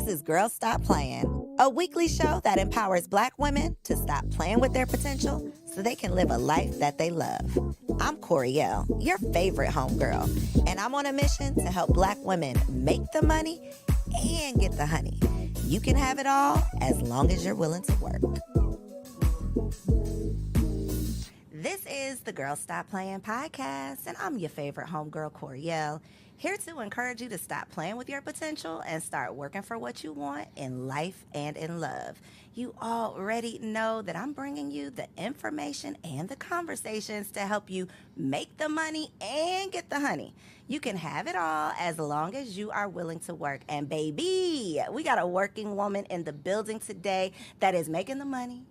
This is Girls Stop Playing, a weekly show that empowers Black women to stop playing with their potential so they can live a life that they love. I'm Coriel, your favorite homegirl, and I'm on a mission to help Black women make the money and get the honey. You can have it all as long as you're willing to work. This is the Girls Stop Playing podcast, and I'm your favorite homegirl, Coriel, here to encourage you to stop playing with your potential and start working for what you want in life and in love. You already know that I'm bringing you the information and the conversations to help you make the money and get the honey. You can have it all as long as you are willing to work. And baby, we got a working woman in the building today that is making the money,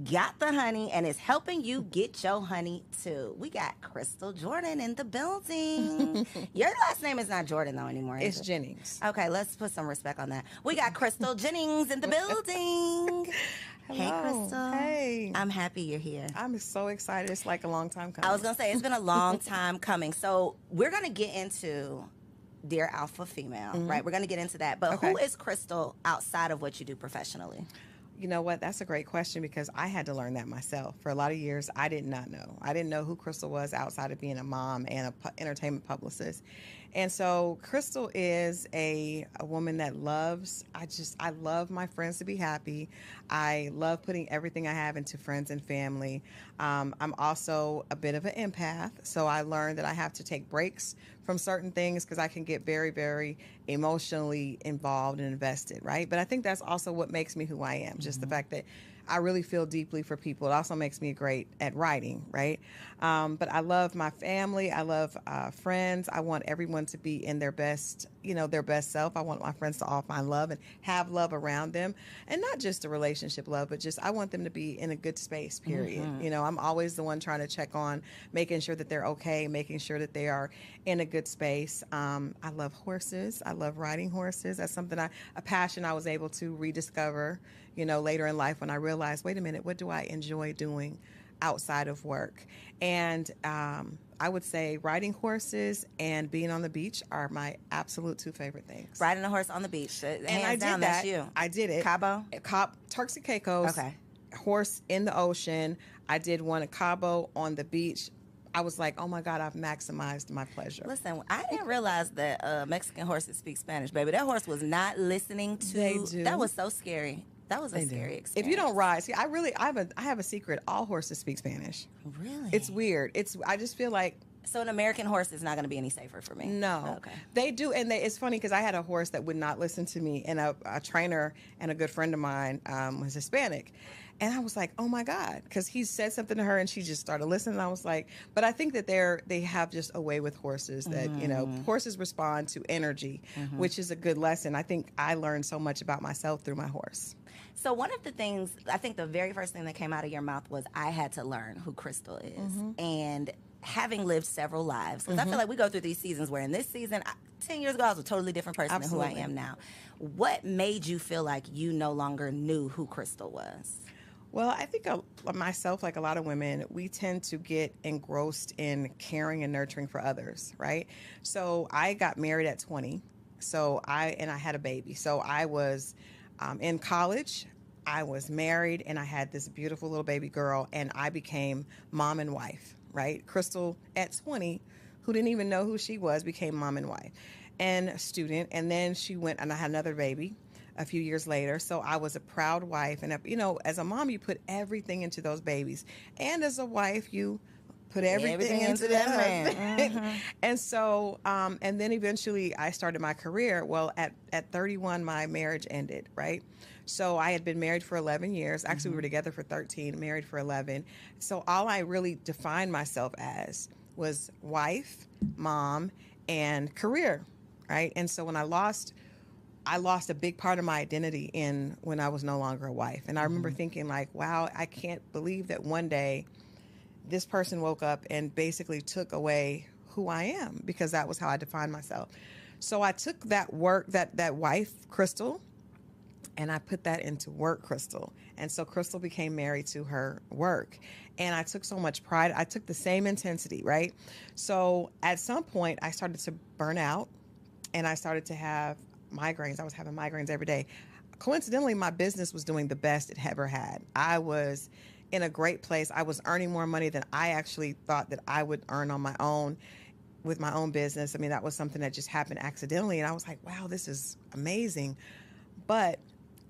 got the honey, and is helping you get your honey too. We got Crystal Jordan in the building. Your last name is not Jordan though anymore. It's Jennings. Okay, let's put some respect on that. We got Crystal Jennings in the building. Hey, Crystal. Hey. I'm happy you're here. I'm so excited. It's like a long time coming. I was going to say, it's been a long time coming. So we're going to get into Dear Alpha Female, right? We're going to get into that. But Okay. who is Crystal outside of what you do professionally? You know what? That's a great question because I had to learn that myself. For a lot of years, I did not know. I didn't know who Crystal was outside of being a mom and a entertainment publicist. And so Crystal is a woman that loves, I love my friends to be happy. I love putting everything I have into friends and family. I'm also a bit of an empath. So I learned that I have to take breaks from certain things because I can get very, very emotionally involved and invested, right? But I think that's also what makes me who I am, just the fact that I really feel deeply for people. It also makes me great at writing, right? But I love my family. I love friends. I want everyone to be in their best, their best self. I want my friends to all find love and have love around them. And not just a relationship love, but just I want them to be in a good space, period. I'm always the one trying to check on, making sure that they're okay, making sure that they are in a good space. I love horses. I love riding horses. That's something a passion I was able to rediscover, later in life when I realized, wait a minute, what do I enjoy doing outside of work? And I would say riding horses and being on the beach are my absolute two favorite things. Riding a horse on the beach. And Hands I did down, that. That's you. I did it. Cabo? Turks and Caicos. Okay. Horse in the ocean. I did one at Cabo on the beach. I was like, oh my God, I've maximized my pleasure. Listen, I didn't realize that Mexican horses speak Spanish, baby. That horse was not listening to. They do. That was so scary. That was a scary experience. If you don't ride, see, I have a secret. All horses speak Spanish. Really? It's weird. I just feel like So an American horse is not going to be any safer for me? no. Okay. They do, and it's funny because I had a horse that would not listen to me, and a trainer and a good friend of mine was Hispanic. And I was like, oh my God, because he said something to her and she just started listening. And I was like, but I think that they have just a way with horses that, horses respond to energy, which is a good lesson. I think I learned so much about myself through my horse. So one of the things, I think the very first thing that came out of your mouth was I had to learn who Crystal is. And having lived several lives, because I feel like we go through these seasons where in this season, 10 years ago, I was a totally different person than who I am now. What made you feel like you no longer knew who Crystal was? Well, I think myself, like a lot of women, we tend to get engrossed in caring and nurturing for others, right? So I got married at 20, I had a baby. So I was in college, I was married, and I had this beautiful little baby girl, and I became mom and wife, right? Crystal at 20, who didn't even know who she was, became mom and wife and a student. And then she went, and I had another baby a few years later. So I was a proud wife. And, as a mom, you put everything into those babies. And as a wife, you put everything into that man. And so, and then eventually I started my career. Well, at 31, my marriage ended, right? So I had been married for 11 years. Actually, we were together for 13, married for 11. So all I really defined myself as was wife, mom, and career, right? And so when I lost a big part of my identity when I was no longer a wife. And I remember thinking like, wow, I can't believe that one day this person woke up and basically took away who I am, because that was how I defined myself. So I took that wife, Crystal, and I put that into work, Crystal. And so Crystal became married to her work. And I took so much pride. I took the same intensity, right? So at some point I started to burn out, and I started to have migraines. I was having migraines every day. Coincidentally, my business was doing the best it ever had. I was in a great place. I was earning more money than I actually thought that I would earn on my own with my own business. I mean, that was something that just happened accidentally. And I was like, wow, this is amazing. But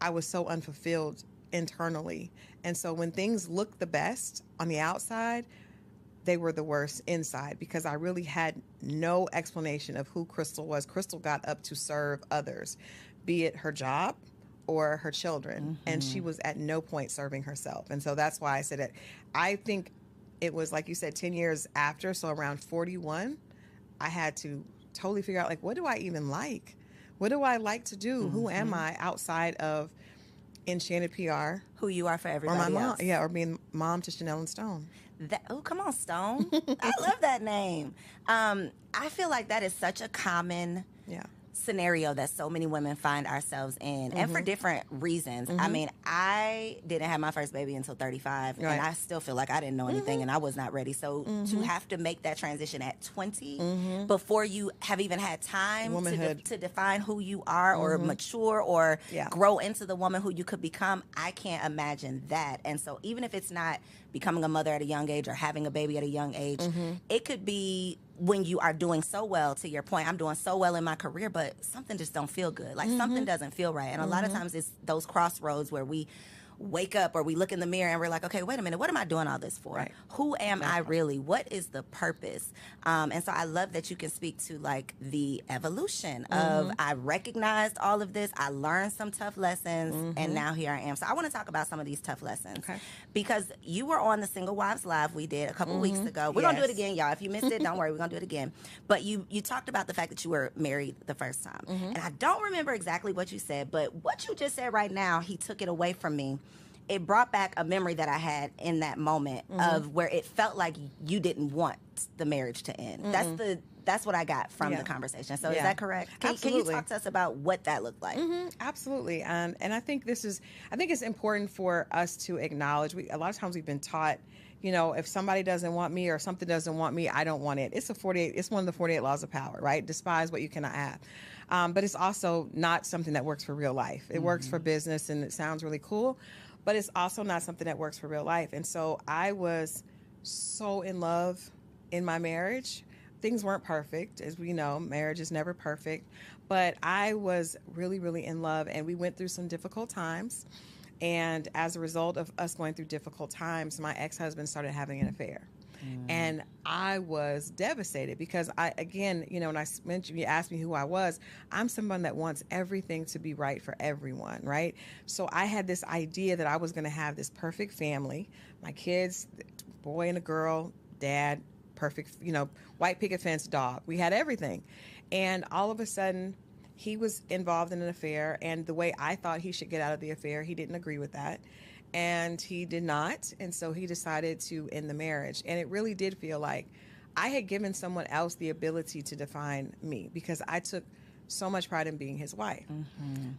I was so unfulfilled internally. And so when things looked the best on the outside, they were the worst inside because I really had no explanation of who Crystal was. Crystal got up to serve others, be it her job or her children. And she was at no point serving herself. And so that's why I said it. I think it was, like you said, 10 years after. So around 41, I had to totally figure out, like, what do I even like? What do I like to do? Who am I outside of Enchanted PR? Who you are for Or everybody my mom. else. Yeah, or being mom to Chanel and Stone. Oh, come on, Stone. I love that name. I feel like that is such a common Yeah. scenario that so many women find ourselves in, and for different reasons. I mean, I didn't have my first baby until 35, Right. and I still feel like I didn't know anything and I was not ready. So to have to make that transition at 20 before you have even had time Womanhood. to define who you are or mature or Yeah. grow into the woman who you could become, I can't imagine that. And so even if it's not becoming a mother at a young age or having a baby at a young age, it could be when you are doing so well. To your point, I'm doing so well in my career, but something just don't feel good. Like something doesn't feel right. And a lot of times it's those crossroads where we wake up or we look in the mirror and we're like, okay, wait a minute, what am I doing all this for? Right. Who am I really? What is the purpose? And so I love that you can speak to like the evolution of I recognized all of this, I learned some tough lessons, and now here I am. So I want to talk about some of these tough lessons. Okay. Because you were on the Single Wives Live we did a couple weeks ago. We're going to do it Yes. again, y'all. If you missed it, don't worry, we're going to do it again. But you talked about the fact that you were married the first time. And I don't remember exactly what you said, but what you just said right now, he took it away from me. It brought back a memory that I had in that moment of where it felt like you didn't want the marriage to end. That's what I got from Yeah. the conversation. So is Yeah. that correct? Can you Absolutely. talk to us about what that looked like? Absolutely. And I think I think it's important for us to acknowledge, a lot of times we've been taught, you know, if somebody doesn't want me or something doesn't want me, I don't want it. It's one of the 48 laws of power, right? Despise what you cannot have. But it's also not something that works for real life. It works for business and it sounds really cool, but it's also not something that works for real life. And so I was so in love in my marriage. Things weren't perfect. As we know, marriage is never perfect. But I was really, really in love, and we went through some difficult times. And as a result of us going through difficult times, my ex-husband started having an affair. And I was devastated because again, you know, when I mentioned, you asked me who I was, I'm someone that wants everything to be right for everyone, right? So I had this idea that I was going to have this perfect family, my kids, boy and a girl, dad, perfect, you know, white picket fence dog. We had everything. And all of a sudden, he was involved in an affair, and the way I thought he should get out of the affair, he didn't agree with that. And he did not. And so he decided to end the marriage. And it really did feel like I had given someone else the ability to define me because I took so much pride in being his wife.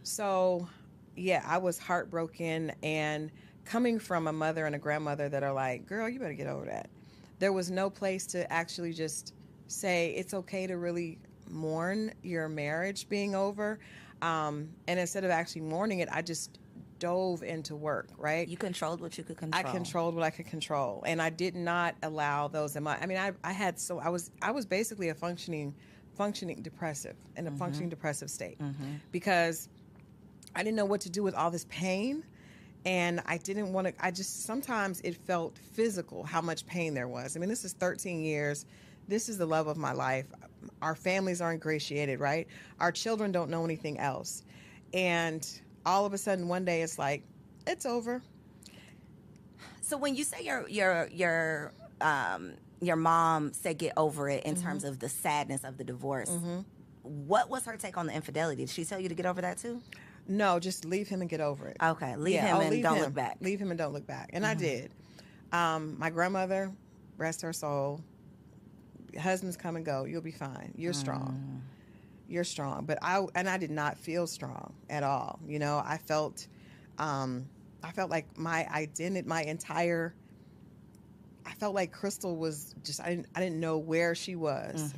So, yeah, I was heartbroken. And coming from a mother and a grandmother that are like, girl, you better get over that. There was no place to actually just say it's okay to really mourn your marriage being over. And instead of actually mourning it, I just dove into work, right? You controlled what you could control. I controlled what I could control, and I did not allow those in my. I mean, I was basically a functioning depressive in a functioning depressive state because I didn't know what to do with all this pain, and I didn't want to. I just sometimes it felt physical how much pain there was. I mean, this is 13 years. This is the love of my life. Our families are ingratiated, right? Our children don't know anything else, and all of a sudden, one day, it's like, it's over. So when you say your mom said get over it in terms of the sadness of the divorce, what was her take on the infidelity? Did she tell you to get over that too? No, just leave him and get over it. Okay, leave him and don't look back. Leave him and don't look back. And I did. My grandmother, rest her soul, husbands come and go. You'll be fine. You're strong. You're strong. But I did not feel strong at all. You know, I felt like my identity, I felt like Crystal was just, I didn't know where she was.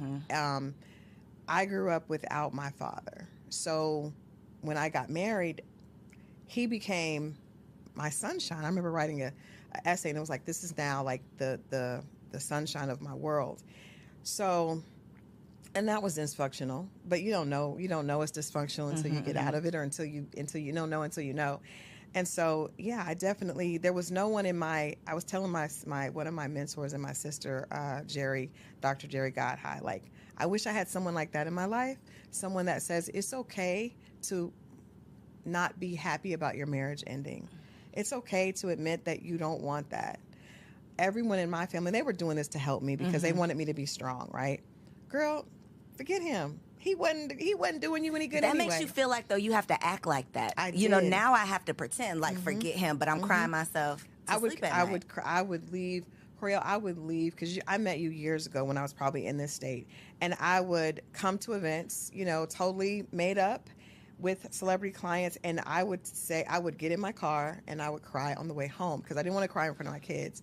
I grew up without my father. so when I got married, he became my sunshine. I remember writing a essay, and it was like, this is now like the sunshine of my world. So, and that was dysfunctional, but you don't know it's dysfunctional until you get out of it, or until you don't know until you know. And so, yeah, there was no one I was telling my one of my mentors and my sister, Dr. Jerry Godhigh, like, I wish I had someone like that in my life, someone that says it's okay to not be happy about your marriage ending. It's okay to admit that you don't want that. Everyone in my family, they were doing this to help me because they wanted me to be strong, right? Girl, forget him. He wasn't doing you any good anyway. That makes you feel like, though, you have to act like that. You know, now I have to pretend like forget him, but I'm crying myself to sleep at night. I would leave, Coriel, I would leave, because I met you years ago when I was probably in this state, and I would come to events, totally made up with celebrity clients, and I would get in my car and I would cry on the way home because I didn't want to cry in front of my kids.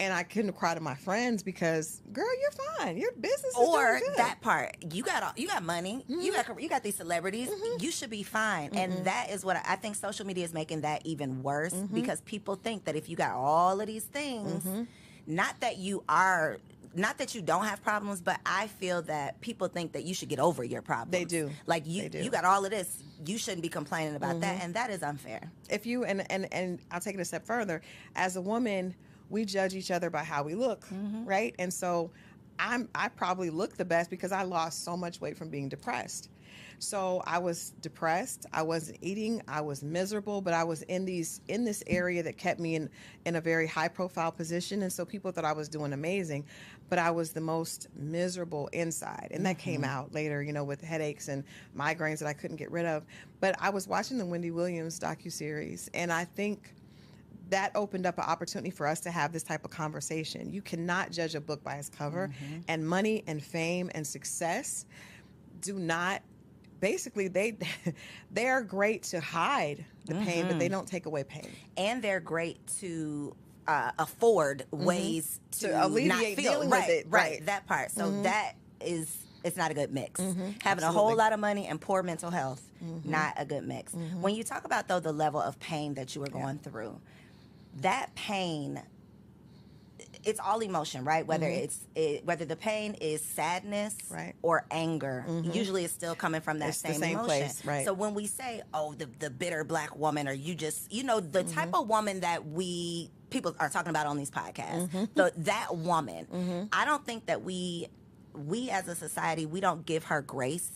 And I couldn't cry to my friends because, girl, you're fine. Your business is doing good. That part. You got money. You got these celebrities. You should be fine. And that is what I think social media is making that even worse, because people think that if you got all of these things, not that you don't have problems, but I feel that people think that you should get over your problems. They do. Like you got all of this. You shouldn't be complaining about that, and that is unfair. If you and I'll take it a step further. As a woman, we judge each other by how we look, right? And so I probably look the best because I lost so much weight from being depressed. So I was depressed. I wasn't eating. I was miserable, but I was in this area that kept me in a very high profile position. And so people thought I was doing amazing, but I was the most miserable inside. And that came out later, with headaches and migraines that I couldn't get rid of. But I was watching the Wendy Williams docuseries, and I think that opened up an opportunity for us to have this type of conversation. You cannot judge a book by its cover, and money and fame and success do not. Basically, they are great to hide the pain, but they don't take away pain. And they're great to afford ways to alleviate not feel dealing with it. Right, that part. So it's not a good mix. Having Absolutely. a whole lot of money and poor mental health, not a good mix. When you talk about, though, the level of pain that you were going through, that pain, it's all emotion, right? Whether whether the pain is sadness or anger, usually it's still coming from that same emotion. Place, right. So when we say, oh, the bitter black woman, or you just, the type of woman that people are talking about on these podcasts, that woman, I don't think that we as a society, we don't give her grace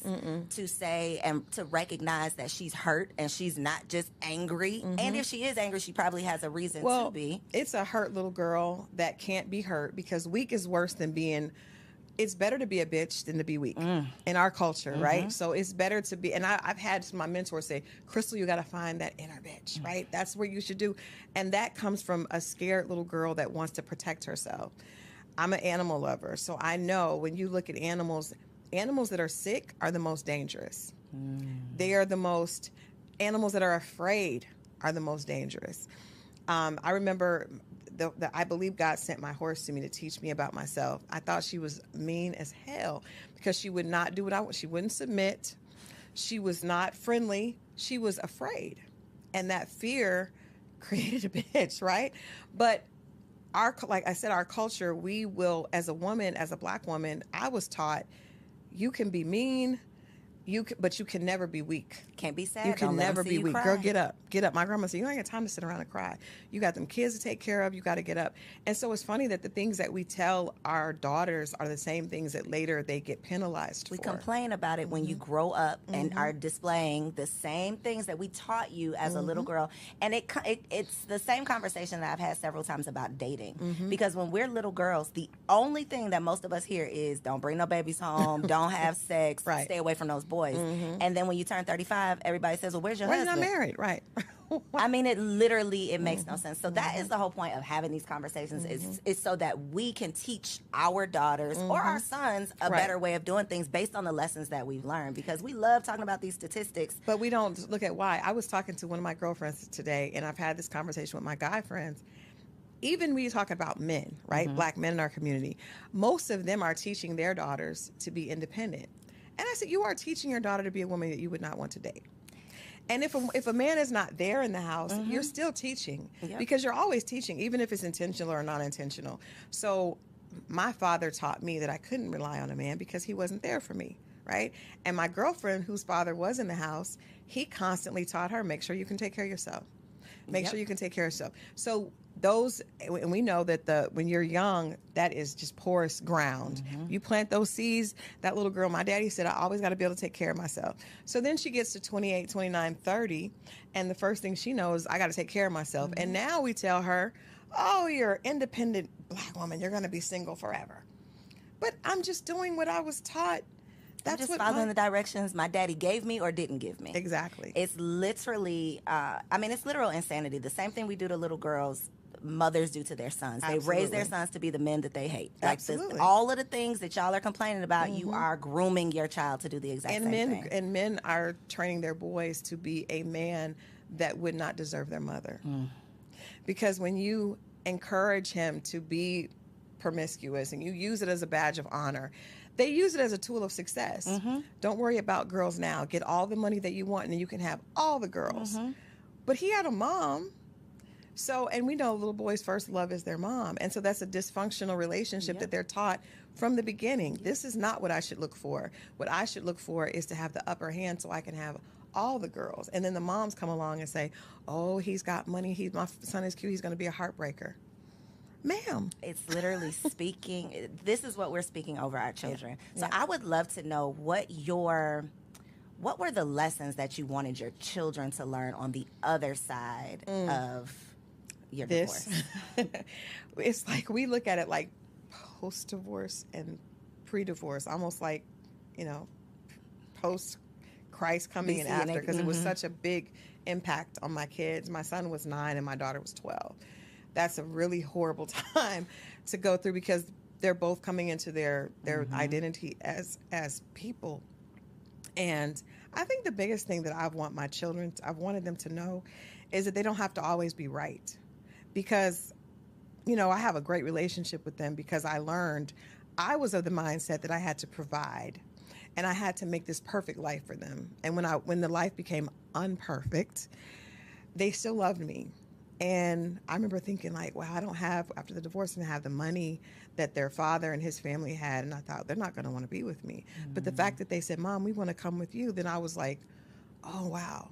to say and to recognize that she's hurt and she's not just angry. And if she is angry, she probably has a reason to be. It's a hurt little girl that can't be hurt, because weak is worse than being. It's better to be a bitch than to be weak in our culture, right? So it's better to be, and I've had my mentors say, Crystal, you got to find that inner bitch, right? That's where you should do. And that comes from a scared little girl that wants to protect herself. I'm an animal lover, so I know when you look at animals that are sick are the most dangerous. They are the most, animals that are afraid are the most dangerous. I remember, I believe God sent my horse to me to teach me about myself. I thought she was mean as hell because she would not do what I want. She wouldn't submit. She was not friendly. She was afraid. And that fear created a bitch, right? But like I said, our culture, we will, as a woman, as a black woman, I was taught you can be mean, but you can never be weak. Can't be sad. You can never be weak. Cry. Girl, get up. Get up. My grandma said, you don't have time to sit around and cry. You got them kids to take care of. You got to get up. And so it's funny that the things that we tell our daughters are the same things that later they get penalized for. We complain about it when you grow up and are displaying the same things that we taught you as a little girl. And it's the same conversation that I've had several times about dating. Because when we're little girls, the only thing that most of us hear is don't bring no babies home, don't have sex, stay away from those boys. And then when you turn 35, everybody says, well, where's your husband? Why are you not married? Right. I mean, it makes no sense. So that is the whole point of having these conversations is so that we can teach our daughters or our sons a better way of doing things based on the lessons that we've learned, because we love talking about these statistics. But we don't look at why. I was talking to one of my girlfriends today, and I've had this conversation with my guy friends. Even when you talk about men, right? Black men in our community, most of them are teaching their daughters to be independent. And I said, you are teaching your daughter to be a woman that you would not want to date. And if a man is not there in the house, you're still teaching, because you're always teaching, even if it's intentional or not intentional. So my father taught me that I couldn't rely on a man because he wasn't there for me, right? And my girlfriend, whose father was in the house, he constantly taught her, make sure you can take care of yourself. Make sure you can take care of yourself. So those, and we know that when you're young, that is just porous ground. You plant those seeds. That little girl, my daddy said, I always got to be able to take care of myself. So then she gets to 28, 29, 30, and the first thing she knows, I got to take care of myself. And now we tell her, oh, you're an independent Black woman. You're going to be single forever. But I'm just doing what I was taught. That's just following the directions my daddy gave me or didn't give me. Exactly. It's literally, it's literal insanity. The same thing we do to little girls, mothers do to their sons. They raise their sons to be the men that they hate. Absolutely. All of the things that y'all are complaining about, you are grooming your child to do the exact same thing. And men are training their boys to be a man that would not deserve their mother. Because when you encourage him to be promiscuous and you use it as a badge of honor, they use it as a tool of success. Don't worry about girls now. Get all the money that you want and then you can have all the girls. But he had a mom. So, and we know little boys' first love is their mom. And so that's a dysfunctional relationship that they're taught from the beginning. This is not what I should look for. What I should look for is to have the upper hand so I can have all the girls. And then the moms come along and say, oh, he's got money. My son is cute. He's going to be a heartbreaker. Ma'am. It's literally speaking. This is what we're speaking over our children. So I would love to know what were the lessons that you wanted your children to learn on the other side of your divorce? It's like we look at it like post-divorce and pre-divorce, almost like, post-Christ coming in after, because it was such a big impact on my kids. My son was 9 and my daughter was 12. That's a really horrible time to go through because they're both coming into their identity as people. And I think the biggest thing that I've wanted them to know is that they don't have to always be right. Because, I have a great relationship with them because I learned I was of the mindset that I had to provide and I had to make this perfect life for them. And when the life became unperfect, they still loved me. And I remember thinking like, wow, after the divorce, I didn't have the money that their father and his family had. And I thought, they're not going to want to be with me. But the fact that they said, Mom, we want to come with you, then I was like, oh, wow.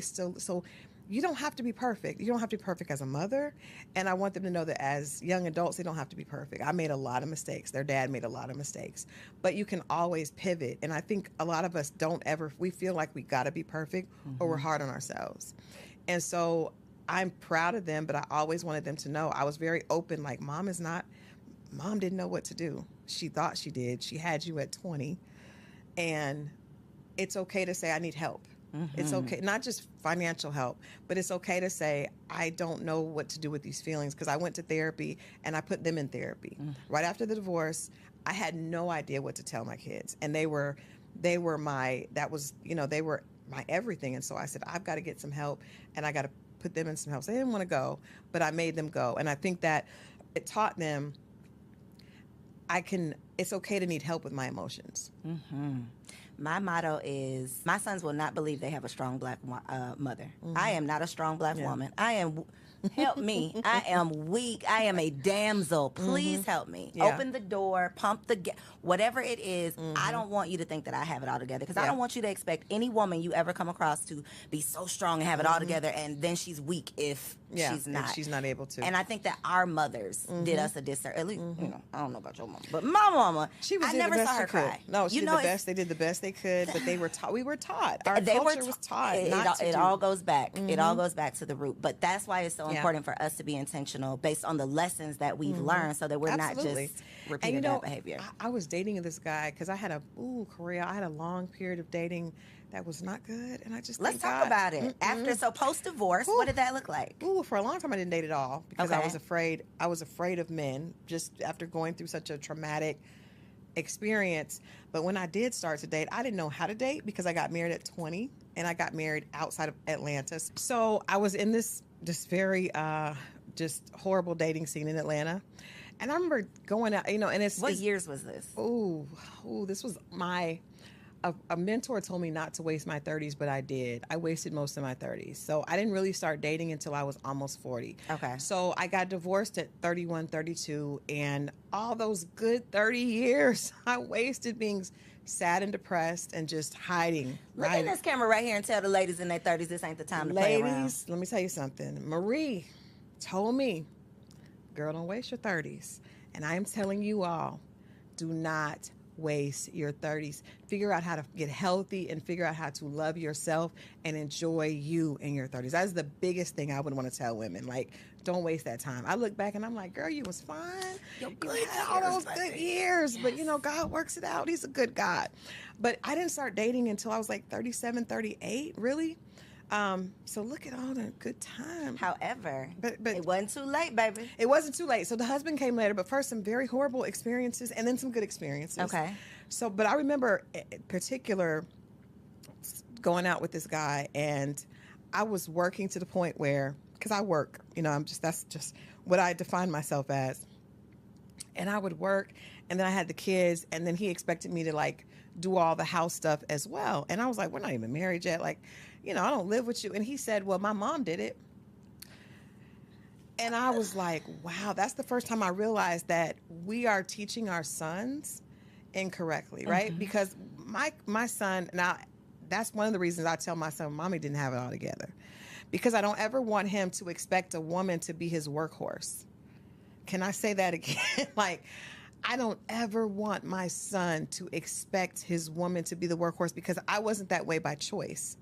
So you don't have to be perfect. You don't have to be perfect as a mother. And I want them to know that as young adults, they don't have to be perfect. I made a lot of mistakes. Their dad made a lot of mistakes. But you can always pivot. And I think a lot of us we feel like we got to be perfect or we're hard on ourselves. And so I'm proud of them, but I always wanted them to know I was very open. Like, Mom didn't know what to do. She thought she did. She had you at 20. And it's okay to say, I need help. It's okay, not just financial help, but it's okay to say, I don't know what to do with these feelings, because I went to therapy and I put them in therapy. Right after the divorce, I had no idea what to tell my kids. And they were my everything. And so I said, I've got to get some help and I got to put them in some help. So they didn't want to go, but I made them go. And I think that it taught them it's okay to need help with my emotions. My motto is, my sons will not believe they have a strong Black mother. I am not a strong Black woman. I am, help me. I am weak. I am a damsel. Please help me. Open the door, pump the gas, whatever it is. I don't want you to think that I have it all together, because I don't want you to expect any woman you ever come across to be so strong and have it all together, and then she's weak if she's not. If she's not able to. And I think that our mothers did us a disservice. At least, I don't know about your mama, but my mama, I never saw her cry. No, she did the best. They did the best they could, but they were taught. We were taught. Our culture was taught. It all goes back. It all goes back to the root. But that's why it's so important for us to be intentional based on the lessons that we've learned, so that we're not just repeating that behavior. I was dating this guy because I had a long period of dating that was not good, and I just let's talk about it. So post divorce, what did that look like? For a long time I didn't date at all because I was afraid. I was afraid of men just after going through such a traumatic experience. But when I did start to date, I didn't know how to date because I got married at 20 and I got married outside of Atlanta. So I was in this very just horrible dating scene in Atlanta. And I remember going out, and what years was this? This was a mentor told me not to waste my 30s, but I did. I wasted most of my 30s. So I didn't really start dating until I was almost 40. Okay. So I got divorced at 31, 32, and all those good 30 years I wasted being sad and depressed and just hiding. Look at this camera right here and tell the ladies in their 30s this ain't the time to play around. Ladies, let me tell you something. Marie told me, girl, don't waste your 30s. And I am telling you all, do not waste your 30s. Figure out how to get healthy and figure out how to love yourself and enjoy you in your 30s. That's the biggest thing I would want to tell women. Like, don't waste that time. I look back and I'm like, girl, you was fine. You had all those good years. Yes. But, you know, God works it out. He's a good God. But I didn't start dating until I was like 37, 38, really. So look at all the good time. However, but it wasn't too late, baby. It wasn't too late. So the husband came later, but first some very horrible experiences and then some good experiences. Okay. So, but I remember in particular going out with this guy, and I was working to the point where, because I work, you know, that's just what I define myself as. And I would work, and then I had the kids, and then he expected me to like do all the house stuff as well. And I was like, we're not even married yet. Like, you know, I don't live with you. And he said, well, my mom did it. And I was like, wow, that's the first time I realized that we are teaching our sons incorrectly, right? Mm-hmm. Because my son, now that's one of the reasons I tell my son, mommy didn't have it all together. Because I don't ever want him to expect a woman to be his workhorse. Can I say that again? Like, I don't ever want my son to expect his woman to be the workhorse, because I wasn't that way by choice.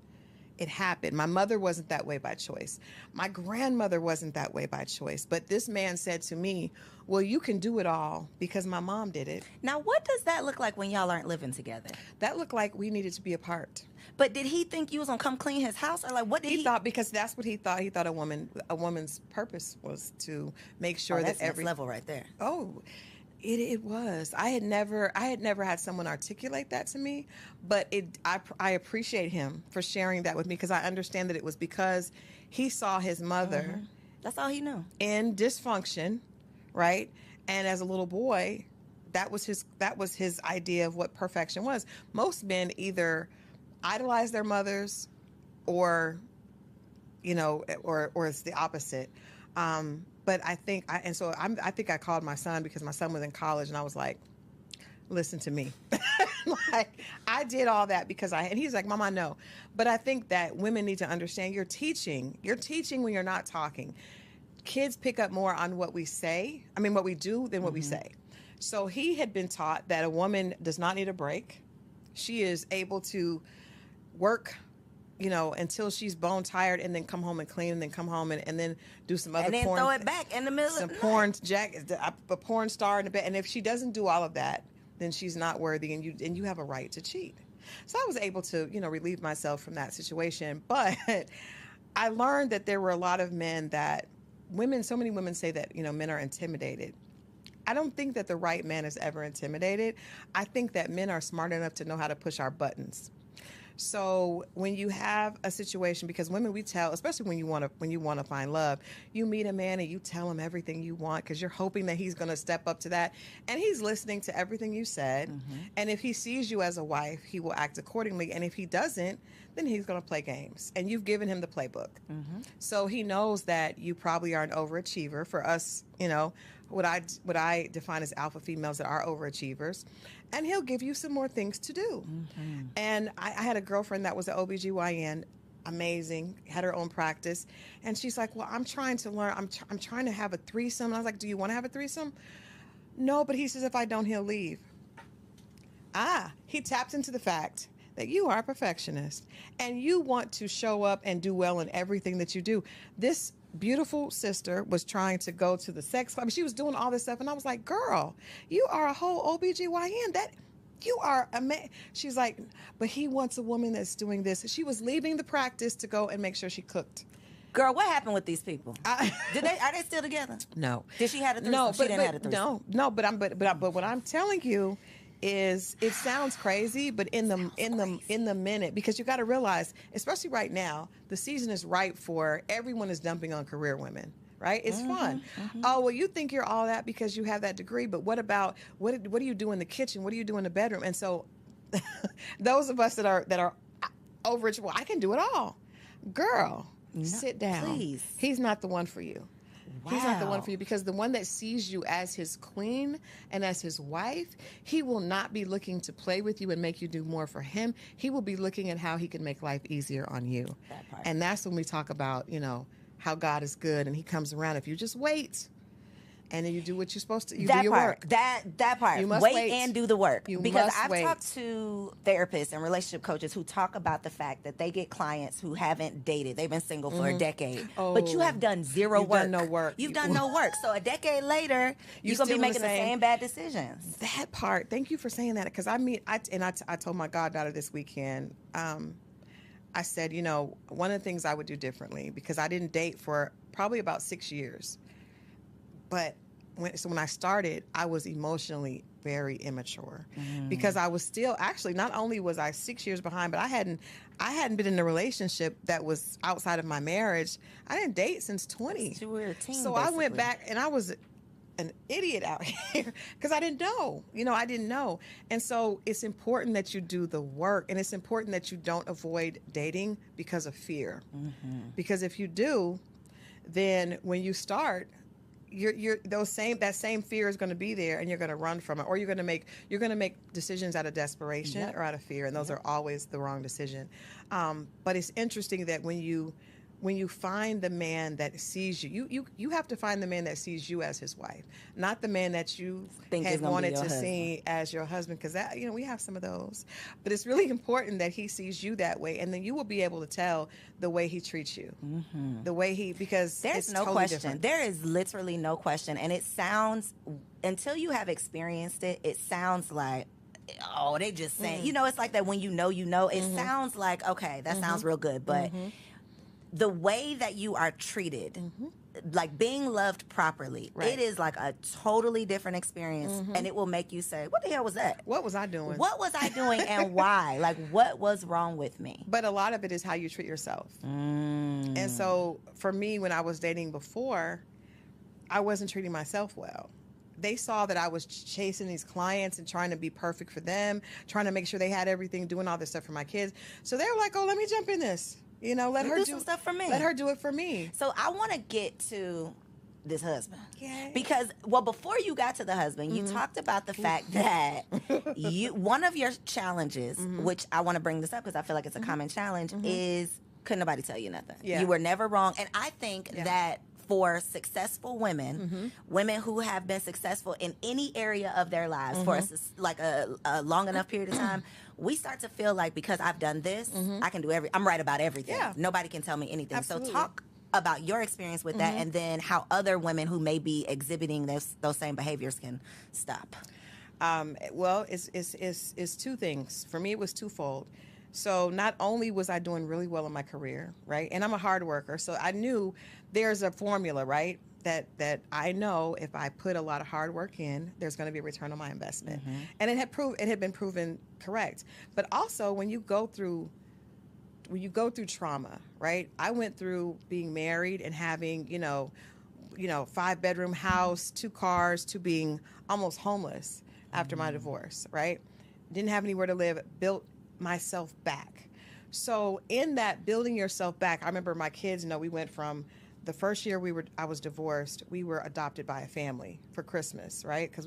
It happened. My mother wasn't that way by choice. My grandmother wasn't that way by choice. But this man said to me, well, you can do it all because my mom did it. Now, what does that look like when y'all aren't living together? That looked like we needed to be apart. But did he think you was going to come clean his house? Or like, what did he thought, because that's what he thought. He thought a woman's purpose was to make sure that's that every level right there. Oh, it was. I had never had someone articulate that to me, but I appreciate him for sharing that with me, because I understand that it was because he saw his mother. Mm-hmm. That's all he knew. In dysfunction, right? And as a little boy, that was his idea of what perfection was. Most men either idolize their mothers, or, you know, or it's the opposite. But I think I think I called my son, because my son was in college, and I was like, listen to me. Like, I did all that because and he's like, Mom, I know. But I think that women need to understand you're teaching when you're not talking. Kids pick up more on what we do than what we say. So he had been taught that a woman does not need a break. She is able to work, you know, until she's bone tired, and then come home and clean, and then come home and then do some other porn. And then throw it back in the middle of the night. A porn star in the bed. And if she doesn't do all of that, then she's not worthy, and you have a right to cheat. So I was able to, you know, relieve myself from that situation. But I learned that there were a lot of men so many women say that, you know, men are intimidated. I don't think that the right man is ever intimidated. I think that men are smart enough to know how to push our buttons. So when you have a situation, because women, we tell, especially when you want to find love, you meet a man and you tell him everything you want, because you're hoping that he's going to step up to that, and he's listening to everything you said. Mm-hmm. And if he sees you as a wife, he will act accordingly. And if he doesn't, then he's going to play games, and you've given him the playbook. Mm-hmm. So he knows that you probably are an overachiever. For us, you know, what I define as alpha females that are overachievers, and he'll give you some more things to do. Mm-hmm. And I had a girlfriend that was an OBGYN, amazing, had her own practice, and she's like, well, I'm trying to learn, I'm trying to have a threesome. And I was like, do you want to have a threesome? No, but he says if I don't, he'll leave. He tapped into the fact that you are a perfectionist and you want to show up and do well in everything that you do. This beautiful sister was trying to go to the sex club. She was doing all this stuff, and I was like, girl, you are a whole OBGYN. That you are a man. She's like, but he wants a woman that's doing this. She was leaving the practice to go and make sure she cooked. Girl, what happened with these people? Are they still together? No. Did she have a threesome? No, she didn't have a threesome. No, but what I'm telling you is, it sounds crazy, but in the minute, because you got to realize, especially right now, the season is ripe for everyone is dumping on career women. Right? It's fun. Mm-hmm. Oh, well, you think you're all that because you have that degree, but what about what do you do in the kitchen? What do you do in the bedroom? And so those of us that are overachiever, well, I can do it all. Girl, sit down. Please. He's not the one for you. He's not the one Wow. for you, because the one that sees you as his queen and as his wife, he will not be looking to play with you and make you do more for him. He will be looking at how he can make life easier on you. That part. And that's when we talk about, how God is good and he comes around. If you just wait and then you do what you're supposed to, you do That your part, work. that part. You must wait wait. and do the work. You Because must I've wait. talked to therapists and relationship coaches who talk about the fact that they get clients who haven't dated. They've been single for a decade. But you Oh. have done zero You've work. done no work. You've done no work. So a decade later, you're going to still be in making the same- same bad decisions. That part. Thank you for saying that. Because I told my goddaughter this weekend, I said, one of the things I would do differently, because I didn't date for probably about 6 years. But when I started, I was emotionally very immature, because I was still, actually, not only was I 6 years behind, but I hadn't been in a relationship that was outside of my marriage. I didn't date since 20. You were a teen, So I went basically. back, and I was an idiot out here because I didn't know. I didn't know. And so it's important that you do the work, and it's important that you don't avoid dating because of fear. Because if you do, then when you start, that same fear is going to be there, and you're going to run from it, or you're going to make decisions out of desperation Yep. or out of fear, and those are always the wrong decision. But it's interesting that when you find the man that sees you have to find the man that sees you as his wife, not the man that you Think is had gonna be wanted your to husband. see as your husband, because that we have some of those. But it's really important that he sees you that way, and then you will be able to tell the way he treats you, the way because There's it's no totally question. different. There is literally no question. And it sounds, until you have experienced it, it sounds like, oh, they just saying, it's like that when you know, it sounds like, okay, that sounds real good. But the way that you are treated, like being loved properly, Right. it is like a totally different experience. And it will make you say, what the hell was that? What was I doing? What was I doing and why? Like, what was wrong with me? But a lot of it is how you treat yourself. And so for me, when I was dating before, I wasn't treating myself well. They saw that I was chasing these clients and trying to be perfect for them, trying to make sure they had everything, doing all this stuff for my kids. So they were like, oh, let me jump in this. Let her do some stuff for me. Let her do it for me. So I want to get to this husband. Yay. Because, before you got to the husband, you talked about the fact that one of your challenges, which I want to bring this up because I feel like it's a common challenge, is couldn't nobody tell you nothing. Yeah. You were never wrong. And I think that for successful women, women who have been successful in any area of their lives for a long enough period of time, we start to feel like, because I've done this, I can do I'm right about everything. Yeah. Nobody can tell me anything. Absolutely. So talk about your experience with that, and then how other women who may be exhibiting those same behaviors can stop. Well, it's two things. For me, it was twofold. So not only was I doing really well in my career, right? And I'm a hard worker, so I knew there's a formula, right? That I know if I put a lot of hard work in, there's going to be a return on my investment. And it had been proven correct. But also when you go through trauma, right? I went through being married and having, 5-bedroom house, 2 cars, to being almost homeless after my divorce, right? Didn't have anywhere to live, built myself back. So in that building yourself back, I remember my kids, we went from the first year I was divorced, we were adopted by a family for Christmas, right? Because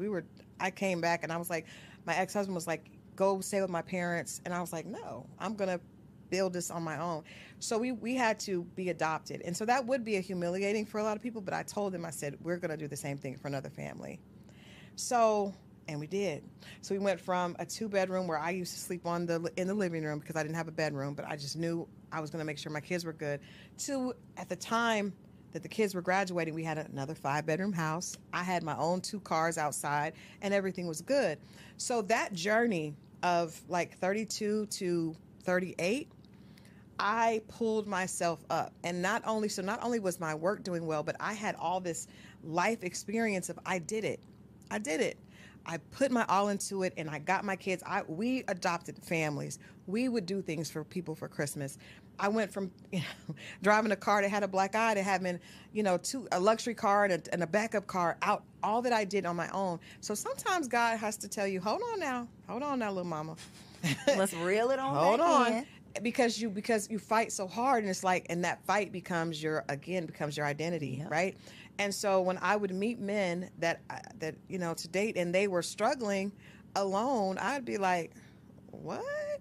I came back and I was like, my ex-husband was like, go stay with my parents. And I was like, no, I'm going to build this on my own. So we had to be adopted. And so that would be humiliating for a lot of people, but I told them, I said, we're going to do the same thing for another family. And we did. So we went from a 2-bedroom where I used to sleep in the living room because I didn't have a bedroom, but I just knew I was going to make sure my kids were good, to, at the time that the kids were graduating, we had another 5-bedroom house. I had my own 2 cars outside, and everything was good. So that journey of like 32 to 38, I pulled myself up. And not only was my work doing well, but I had all this life experience of I did it. I put my all into it, and I got my kids. We adopted families. We would do things for people for Christmas. I went from driving a car that had a black eye to having a luxury car and a backup car out. All that I did on my own. So sometimes God has to tell you, hold on now, little mama. Let's reel it on Hold back on. in. Because you fight so hard, and it's like, and that fight becomes your identity, Yep. right? And so when I would meet men that to date, and they were struggling alone, I'd be like, what?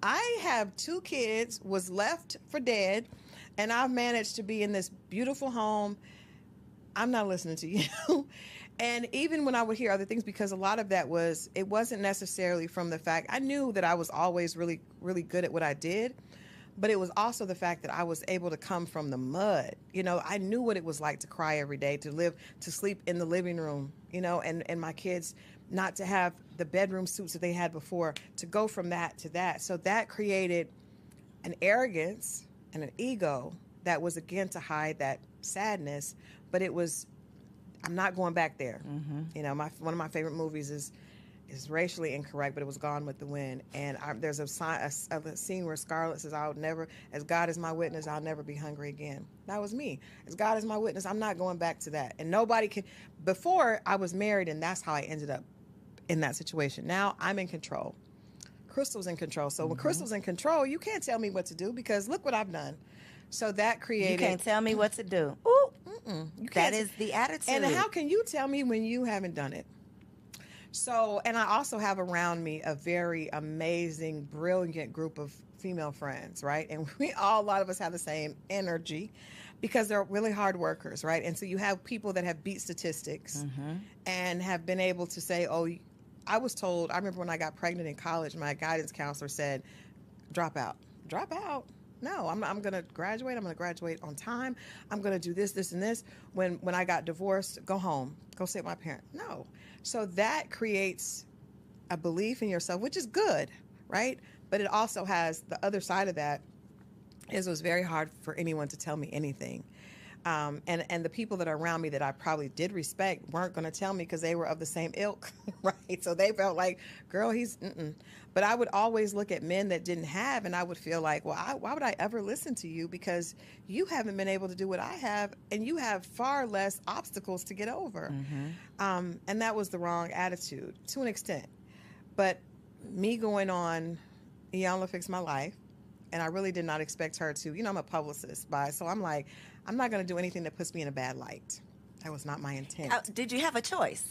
I have 2 kids, was left for dead, and I've managed to be in this beautiful home. I'm not listening to you. And even when I would hear other things, because a lot of that it wasn't necessarily from the fact, I knew that I was always really, really good at what I did, but it was also the fact that I was able to come from the mud. I knew what it was like to cry every day, to sleep in the living room, and my kids not to have the bedroom suits that they had before, to go from that to that. So that created an arrogance and an ego that was, again, to hide that sadness, but it was, I'm not going back there. Mm-hmm. One of my favorite movies is racially incorrect, but it was Gone with the Wind. And there's a scene where Scarlett says, "I'll never, as God is my witness, I'll never be hungry again." That was me. As God is my witness, I'm not going back to that. And nobody can. Before, I was married, and that's how I ended up in that situation. Now I'm in control. Crystal's in control. So when Crystal's in control, you can't tell me what to do, because look what I've done. So that created. You can't tell me what to do. Ooh, You that can't. is the attitude. And how can you tell me when you haven't done it? So, and I also have around me a very amazing, brilliant group of female friends, right? And a lot of us have the same energy, because they're really hard workers, right? And so you have people that have beat statistics and have been able to say, oh, I was told, I remember when I got pregnant in college, my guidance counselor said, drop out. Drop out? No, I'm going to graduate. I'm going to graduate on time. I'm going to do this, this, and this. When I got divorced, go home. Go stay with my parent. No. So that creates a belief in yourself, which is good, right? But it also has the other side of that is it was very hard for anyone to tell me anything. And the people that are around me that I probably did respect weren't going to tell me, because they were of the same ilk, right? So they felt like, girl, he's, But I would always look at men that didn't have, and I would feel like, well, why would I ever listen to you? Because you haven't been able to do what I have, and you have far less obstacles to get over. And that was the wrong attitude to an extent. But me going on, Iyanla Fix My Life, and I really did not expect her to, I'm a publicist, so I'm like, I'm not going to do anything that puts me in a bad light. That was not my intent. Did you have a choice?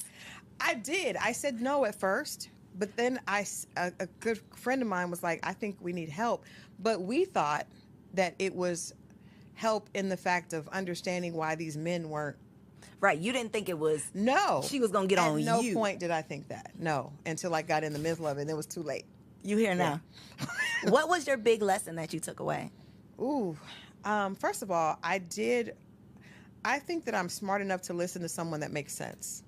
I did. I said no at first, but then a good friend of mine was like, I think we need help. But we thought that it was help in the fact of understanding why these men weren't. Right. You didn't think it was. No. She was going to get on you. At no point did I think that. No. Until I got in the middle of it, and it was too late. You here now. What was your big lesson that you took away? Ooh. First of all, I think that I'm smart enough to listen to someone that makes sense,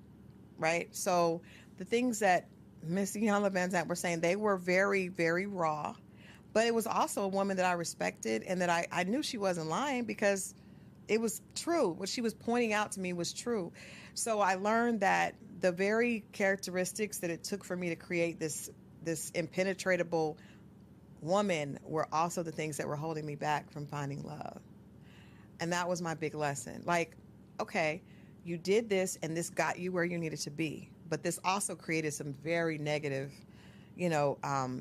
right? So the things that Miss Iyanla Vanzant were saying, they were very, very raw, but it was also a woman that I respected, and that I knew she wasn't lying, because it was true. What she was pointing out to me was true. So I learned that the very characteristics that it took for me to create this impenetrable woman were also the things that were holding me back from finding love. And that was my big lesson. Like, okay, you did this, and this got you where you needed to be, but this also created some very negative,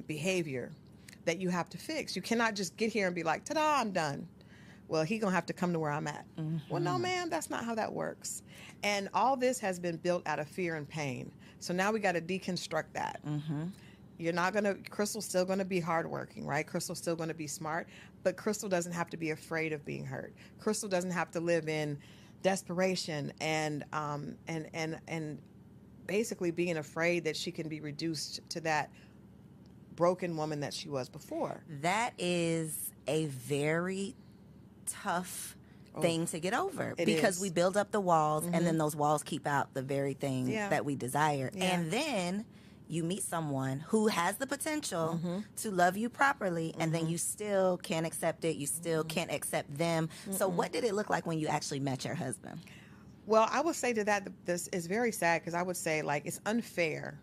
behavior that you have to fix. You cannot just get here and be like, ta-da, I'm done. Well, he gonna have to come to where I'm at. Well, no, ma'am, that's not how that works. And all this has been built out of fear and pain. So now we got to deconstruct that. Crystal's still going to be hardworking, right? Crystal's still going to be smart, but Crystal doesn't have to be afraid of being hurt. Crystal doesn't have to live in desperation and basically being afraid that she can be reduced to that broken woman that she was before. That is a very tough thing to get over, because we build up the walls, and then those walls keep out the very thing that we desire. And then you meet someone who has the potential to love you properly, and then you still can't accept it. You still can't accept them. So what did it look like when you actually met your husband? Well, I would say to that, this is very sad, because I would say, like, it's unfair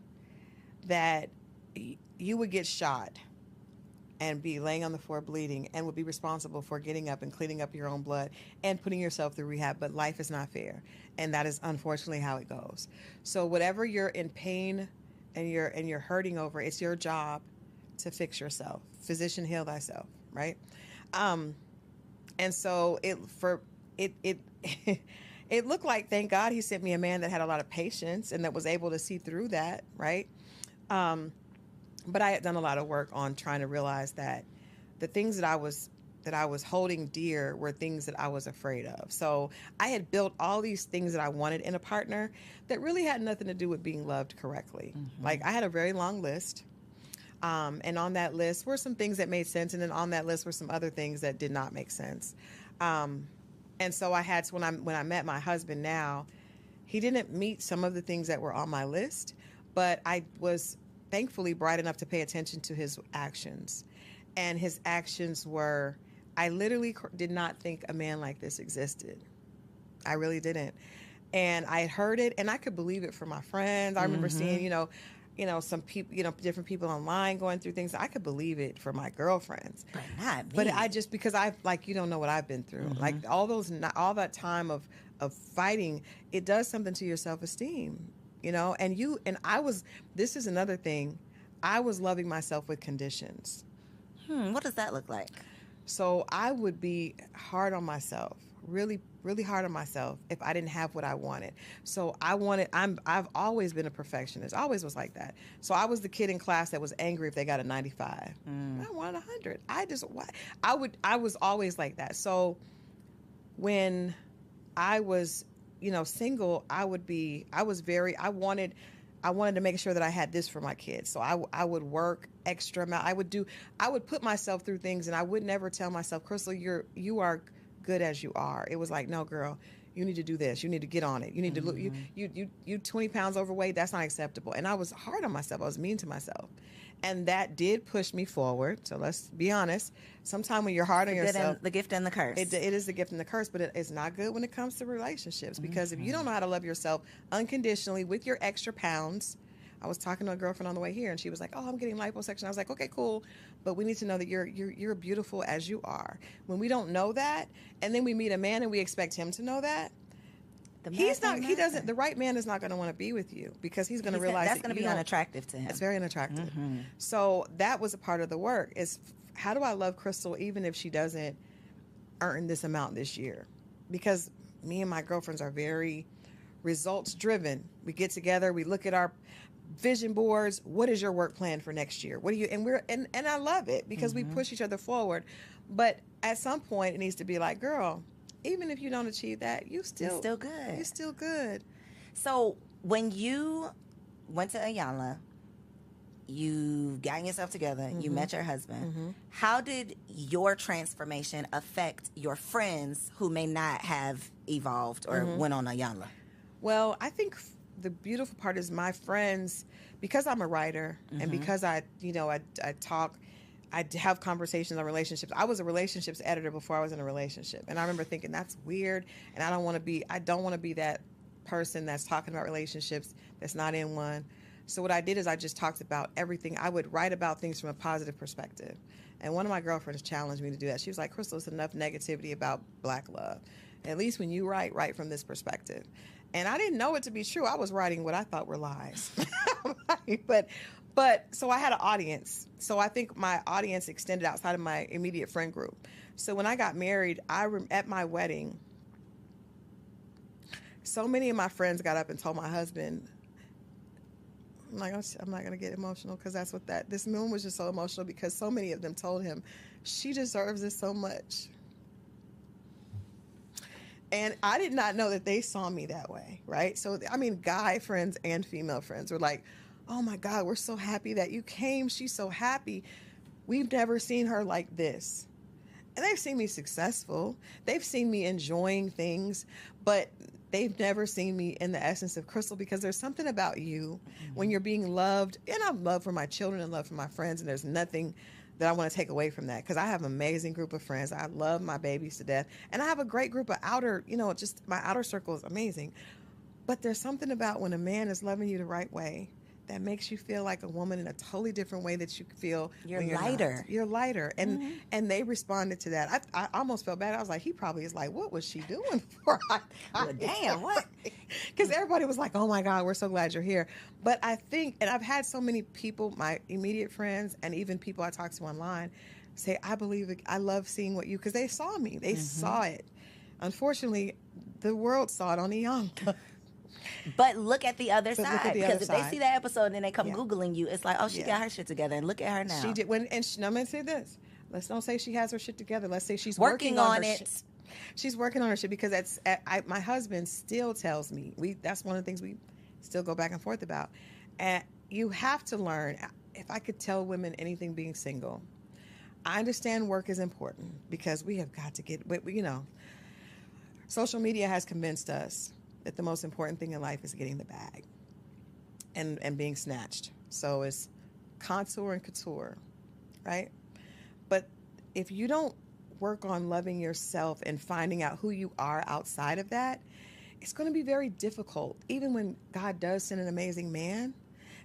that you would get shot and be laying on the floor bleeding, and would be responsible for getting up and cleaning up your own blood and putting yourself through rehab. But life is not fair, and that is unfortunately how it goes. So whatever you're in pain and you're hurting over, it's your job to fix yourself. Physician, heal thyself, right? Um, and so it it looked like, thank God he sent me a man that had a lot of patience and that was able to see through that, right? Um, but I had done a lot of work on trying to realize that the things that I was holding dear were things that I was afraid of. So I had built all these things that I wanted in a partner that really had nothing to do with being loved correctly. Like I had a very long list. And on that list were some things that made sense. And then on that list were some other things that did not make sense. And so I had to, when I met my husband now, he didn't meet some of the things that were on my list, but I was thankfully bright enough to pay attention to his actions. And his actions were, I literally did not think a man like this existed. I really didn't. And I had heard it, and I could believe it from my friends. I remember seeing, some people, different people online going through things. I could believe it for my girlfriends, But not me. but I just, because I, like, you don't know what I've been through. Like all that time of fighting, it does something to your self-esteem, and this is another thing. I was loving myself with conditions. What does that look like? So I would be hard on myself, really, really hard on myself if I didn't have what I wanted. So I've always been a perfectionist. I always was like that. So I was the kid in class that was angry if they got a 95. I wanted 100. I was always like that. So when I was, single, I wanted to make sure that I had this for my kids. So I would work extra amount. I would put myself through things, and I would never tell myself, Crystal, you are good as you are. It was like, no, girl, you need to do this. You need to get on it. You need to look, you 20 pounds overweight. That's not acceptable. And I was hard on myself. I was mean to myself. And that did push me forward. So let's be honest. Sometimes when you're hard on yourself, The gift and the curse. it is the gift and the curse, but it's not good when it comes to relationships, because if you don't know how to love yourself unconditionally with your extra pounds. I was talking to a girlfriend on the way here, and she was like, "Oh, I'm getting liposuction." I was like, "Okay, cool, but we need to know that you're beautiful as you are." When we don't know that, and then we meet a man and we expect him to know that, the right man is not going to want to be with you, because he's going to realize that's going to be unattractive to him. It's very unattractive. So that was a part of the work, is how do I love Crystal even if she doesn't earn this amount this year? Because me and my girlfriends are very results driven. We get together, we look at our vision boards. What is your work plan for next year? What do you, and I love it, because we push each other forward. But at some point it needs to be like, girl, even if you don't achieve that, you're still good. You're still good. So when you went to Iyanla, you got yourself together, you met your husband. How did your transformation affect your friends who may not have evolved or went on Iyanla? Well, I think the beautiful part is my friends, because I'm a writer and because I talk, I have conversations on relationships. I was a relationships editor before I was in a relationship. And I remember thinking, that's weird. And I don't want to be that person that's talking about relationships that's not in one. So what I did is I just talked about everything. I would write about things from a positive perspective. And one of my girlfriends challenged me to do that. She was like, Crystal, it's enough negativity about Black love. At least when you write from this perspective. And I didn't know it to be true. I was writing what I thought were lies. But so I had an audience. So I think my audience extended outside of my immediate friend group. So when I got married, at my wedding, so many of my friends got up and told my husband, I'm not going to get emotional, because that's what this moment was just so emotional, because so many of them told him, she deserves this so much. And I did not know that they saw me that way, right? So, guy friends and female friends were like, oh my God, we're so happy that you came. She's so happy. We've never seen her like this. And they've seen me successful. They've seen me enjoying things, but they've never seen me in the essence of Crystal, because there's something about you when you're being loved. And I have love for my children and love for my friends, and there's nothing that I want to take away from that, because I have an amazing group of friends. I love my babies to death. And I have a great group of just my outer circle is amazing. But there's something about when a man is loving you the right way, that makes you feel like a woman in a totally different way that you feel You're when lighter. not. You're lighter. And they responded to that. I almost felt bad. I was like, he probably is like, what was she doing for? Well, damn, what? Because everybody was like, oh my God, we're so glad you're here. But I think, and I've had so many people, my immediate friends, and even people I talk to online, say, I believe it. I love seeing what you, because they saw me. They saw it. Unfortunately, the world saw it on the young. But look at the other But look side. at the Because other if they side. see that episode and then they come Yeah. Googling you, it's like, oh, she Yeah. got her shit together. And look at her now. She did. I'm going to say this. Let's don't say she has her shit together. Let's say she's Working on her it. shit. She's working on her shit, because my husband still tells me, that's one of the things we still go back and forth about. And you have to learn. If I could tell women anything being single, I understand work is important, because we have got to get, social media has convinced us that the most important thing in life is getting the bag and being snatched. So it's contour and couture, right? But if you don't work on loving yourself and finding out who you are outside of that, it's going to be very difficult, even when God does send an amazing man,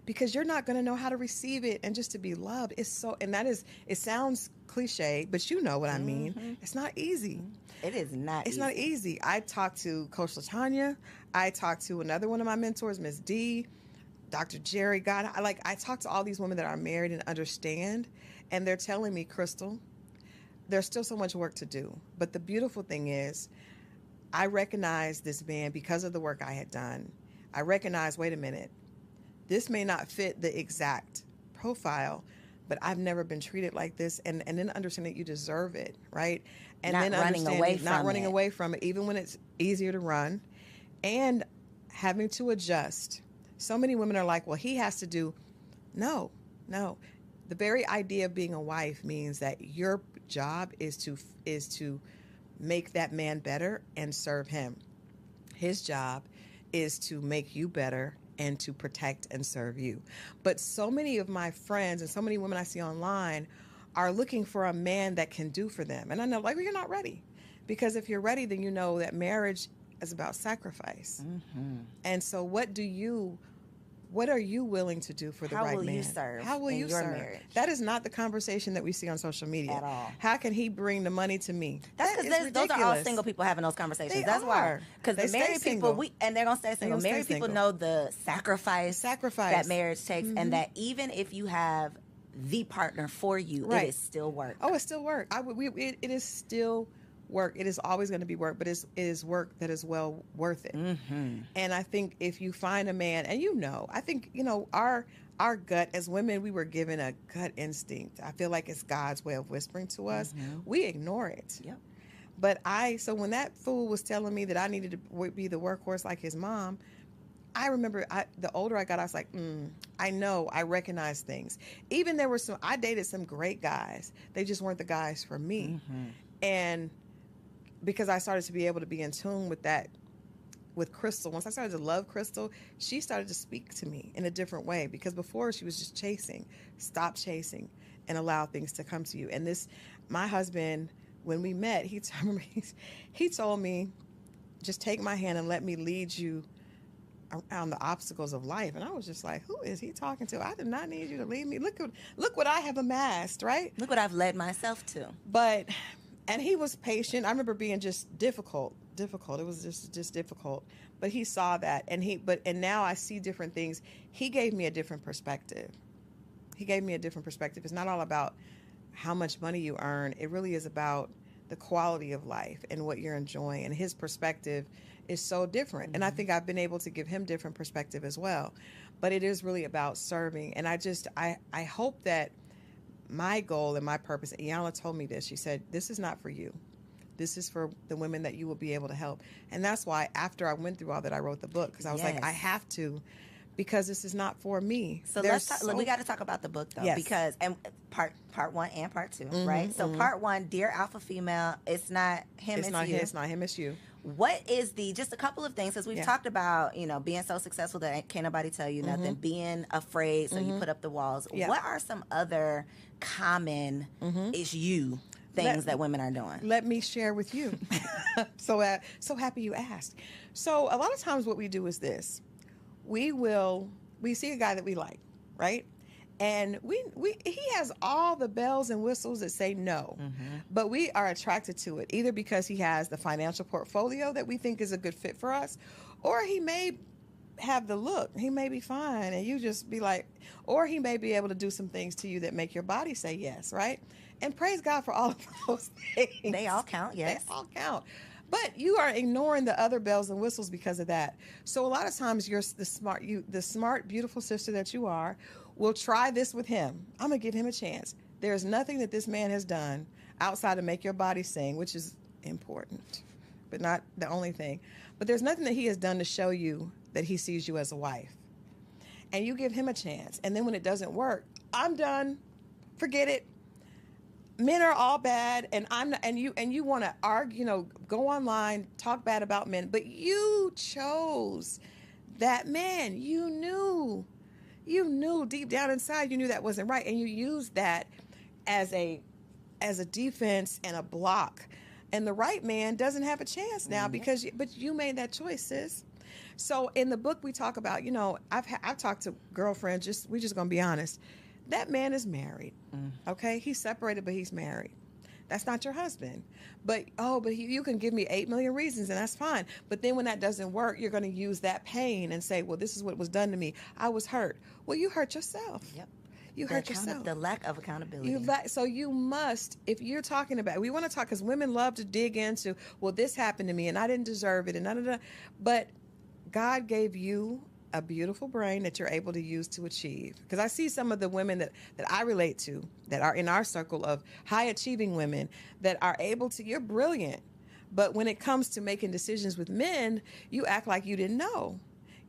because you're not going to know how to receive it and just to be loved. It sounds cliche, but you know what I mean. It's not easy. It is not It's easy. not easy. I talked to Coach LaTanya. I talked to another one of my mentors, Miss D, Dr. Jerry. God, I talked to all these women that are married and understand, and they're telling me, Crystal, there's still so much work to do. But the beautiful thing is, I recognize this man because of the work I had done. I recognize, wait a minute, this may not fit the exact profile, but I've never been treated like this. And then understand that you deserve it, right? And Not then running understanding, away not from running it. away from it, even when it's easier to run, and having to adjust. So many women are like, well, he has to do. No. The very idea of being a wife means that your job is to make that man better and serve him. His job is to make you better and to protect and serve you. But so many of my friends and so many women I see online are looking for a man that can do for them. And I know, like, well, you're not ready. Because if you're ready, then you know that marriage is about sacrifice. And so what are you willing to do for the How right will man? you serve How will in you your serve? marriage? That is not the conversation that we see on social media. At all. How can he bring the money to me? That's That is because those are all ridiculous. single people having those conversations. They That's why. are. Because They the stay married single. people, and they're going to stay single. gonna stay Married people single. know the sacrifice that marriage takes, and that even if you have the partner for you, Right. it is still work. Oh, it's still work. It is still work. It is always going to be work, but it is work that is well worth it. And I think if you find a man, and I think, our gut as women, we were given a gut instinct. I feel like it's God's way of whispering to us. We ignore it. Yep. But so when that fool was telling me that I needed to be the workhorse like his mom, I remember the older I got, I was like, I recognize things. Even I dated some great guys. They just weren't the guys for me. And because I started to be able to be in tune with that, with Crystal, once I started to love Crystal, she started to speak to me in a different way, because before she was just chasing. Stop chasing and allow things to come to you. And my husband, when we met, he told me, just take my hand and let me lead you around the obstacles of life. And I was just like, who is he talking to? I did not need you to lead me. Look what I have amassed, right? Look what I've led myself to. And he was patient. I remember being just difficult. It was just difficult. But he saw that, and now I see different things. He gave me a different perspective. It's not all about how much money you earn. It really is about the quality of life and what you're enjoying. And his perspective is so different. And I think I've been able to give him different perspective as well. But it is really about serving. And I hope that my goal and my purpose, Iyanla told me this, she said, this is not for you. This is for the women that you will be able to help. And that's why after I went through all that, I wrote the book, because I was like, I have to, because this is not for me. So we got to talk about the book, though, Yes. because and part one and part two, right? So part one, Dear Alpha Female, it's not him, it's you. It's not him, it's you. What is just a couple of things, as we've talked about, being so successful that can't nobody tell you nothing, being afraid, so you put up the walls. Yeah. What are some other common things that women are doing? Let me share with you. So happy you asked. So a lot of times what we do is this. We will we see a guy that we like, right? And he has all the bells and whistles that say no, but we are attracted to it either because he has the financial portfolio that we think is a good fit for us, or he may have the look. He may be fine, and you just be like, or he may be able to do some things to you that make your body say yes, right? And praise God for all of those things. They all count, yes. They all count. But you are ignoring the other bells and whistles because of that. So a lot of times you're the smart, beautiful sister that you are, will try this with him. I'm going to give him a chance. There's nothing that this man has done outside of make your body sing, which is important, but not the only thing. But there's nothing that he has done to show you that he sees you as a wife. And you give him a chance. And then when it doesn't work, I'm done. Forget it. Men are all bad, and I'm not, and you want to argue, go online, talk bad about men, but you chose that man. You knew deep down inside, you knew that wasn't right, and you used that as a defense and a block. And the right man doesn't have a chance now but you made that choice, sis. So in the book we talk about, I've talked to girlfriends. We're just gonna be honest. That man is married. Okay, he's separated, but he's married. That's not your husband. But you can give me 8 million reasons, and that's fine. But then when that doesn't work, you're going to use that pain and say, well, this is what was done to me. I was hurt. Well, you hurt yourself. Yep. You hurt yourself. The lack of accountability. So you must, if you're talking about, we want to talk, because women love to dig into, well, this happened to me, and I didn't deserve it, and da-da-da. But God gave you a beautiful brain that you're able to use to achieve. Because I see some of the women that I relate to that are in our circle of high achieving women that are able to, you're brilliant. But when it comes to making decisions with men, you act like you didn't know.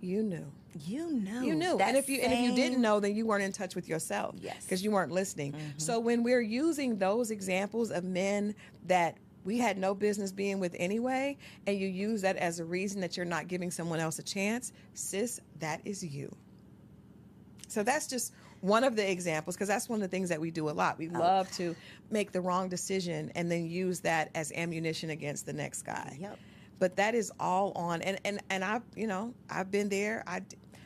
You knew. You knew. You knew. And if you didn't know, then you weren't in touch with yourself. Yes. Because you weren't listening. So when we're using those examples of men that we had no business being with anyway, and you use that as a reason that you're not giving someone else a chance, sis, that is you. So that's just one of the examples, because that's one of the things that we do a lot. We love to make the wrong decision and then use that as ammunition against the next guy. Yep. But that is all on, and I've been there.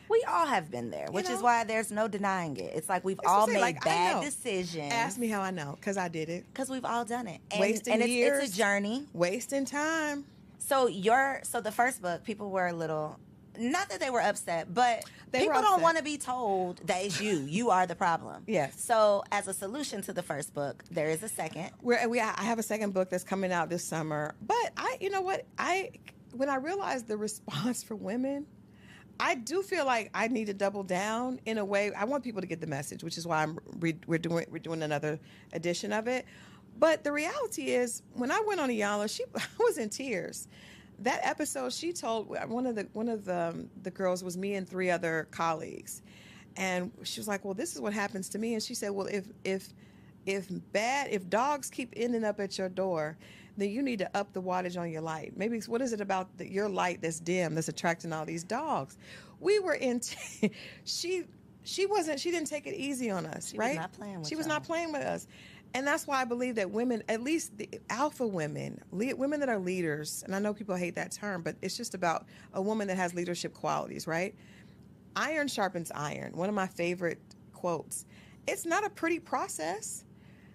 We all have been there, which is why there's no denying it. It's like we've all made bad decisions. Ask me how I know, because I did it. Because we've all done it. Wasting years. It's a journey. Wasting time. So the first book, people were a little, not that they were upset, but people don't want to be told that it's you. You are the problem. Yes. So as a solution to the first book, there is a second. I have a second book that's coming out this summer. But when I realized the response for women, I do feel like I need to double down in a way. I want people to get the message, which is why we're doing another edition of it. But the reality is, when I went on Iyanla, I was in tears. That episode, she told one of the girls was me and 3 other colleagues, and she was like, "Well, this is what happens to me." And she said, "Well, if dogs keep ending up at your door, then you need to up the wattage on your light. Maybe what is it about your light that's dim that's attracting all these dogs?" We were in. She didn't take it easy on us, right? She was not playing with us. And that's why I believe that women, at least the alpha women, women that are leaders, and I know people hate that term, but it's just about a woman that has leadership qualities, right? Iron sharpens iron. One of my favorite quotes. It's not a pretty process.